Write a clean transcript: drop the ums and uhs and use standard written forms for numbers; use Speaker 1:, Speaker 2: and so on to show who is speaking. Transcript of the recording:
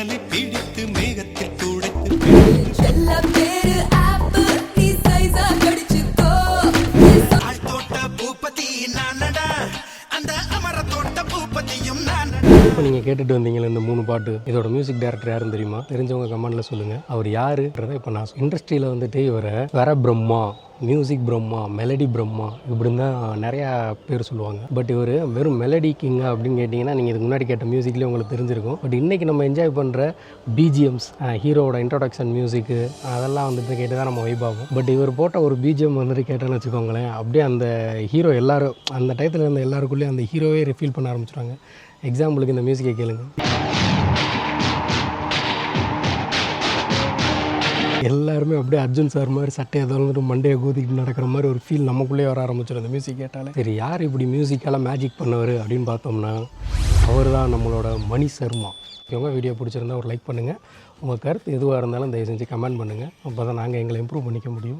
Speaker 1: மின்னலை பிடித்து மேகத்தில் துடைத்து தோட்ட பூப்பதி நானடா அந்த அமர தோட்ட பூப்பதியும் நான்.
Speaker 2: இப்போ நீங்கள் கேட்டுட்டு வந்தீங்களே இந்த 3 பாட்டு, இதோட மியூசிக் டைரக்டர் யாருன்னு தெரியுமா? தெரிஞ்சவங்க கமெண்ட்ல சொல்லுங்கள். அவர் யாருன்றதை இப்போ நான் இண்டஸ்ட்ரியில் வந்துட்டு இவரை வர பிரம்மா, மியூசிக் பிரம்மா, மெலடி பிரம்மா இப்படின்னு தான் நிறையா பேர் சொல்லுவாங்க. பட் இவர் வெறும் மெலடி கிங்கா அப்படின்னு கேட்டிங்கன்னா நீங்கள் இதுக்கு முன்னாடி கேட்ட மியூசிக்லேயே உங்களுக்கு தெரிஞ்சிருக்கும். பட் இன்றைக்கி நம்ம என்ஜாய் பண்ணுற பிஜிஎம்ஸ், ஹீரோவோட இன்ட்ரோடக்ஷன் மியூசிக்கு அதெல்லாம் வந்துட்டு கேட்டு தான் நம்ம வைப் ஆகும். பட் இவர் போட்ட ஒரு பிஜிஎம் வந்துட்டு கேட்டோன்னு வச்சுக்கோங்களேன், அப்படியே அந்த ஹீரோ எல்லாரும் அந்த டயத்தில் இருந்த எல்லாருக்குள்ளேயும் அந்த ஹீரோவே ரிஃபீல் பண்ண ஆரம்பிச்சிடுவாங்க. எக்ஸாம்பிளுக்கு இந்த மியூசிக்கை கேளுங்க. எல்லாருமே அப்படியே அர்ஜுன் சார் மாதிரி சட்டையை வந்துட்டு மண்டையை கூதிக்கிட்டு நடக்கிற மாதிரி ஒரு ஃபீல் நமக்குள்ளே வர ஆரம்பிச்சிடும் இந்த மியூசிக் கேட்டாலே. சரி, யார் இப்படி மியூசிக்கெல்லாம் மேஜிக் பண்ணவர் அப்படின்னு பார்த்தோம்னா அவர் தான் நம்மளோட மணி சர்மா. இவங்க வீடியோ பிடிச்சிருந்தா ஒரு லைக் பண்ணுங்கள். உங்கள் கருத்து எதுவாக இருந்தாலும் தயவு செஞ்சு கமெண்ட் பண்ணுங்கள். அப்போ தான் நாங்கள் எங்களை இம்ப்ரூவ் பண்ணிக்க முடியும்.